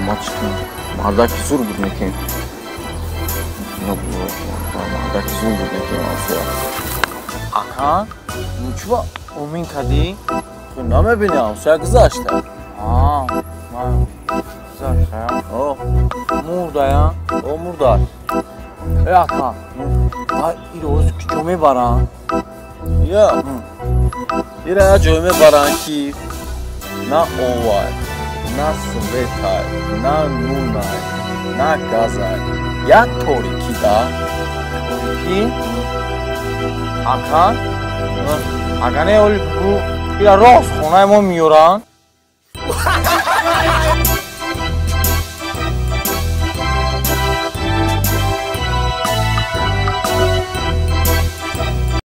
мальчики, мардаки зур буд мекин. Мардаки зур буд мекин. Акан? Ничего, умин кади? То намебини авсия гузашта. Man guzashta. Murdaya. О мурдар. Ey Akan. Ay iroz küçük mebaran. Я. Ира ҷойме баранд ки на овай, на светай, на нунай, на газай. Як торикида. Торики? Akan? Akane oli bu ira rost xonay mo miyoran.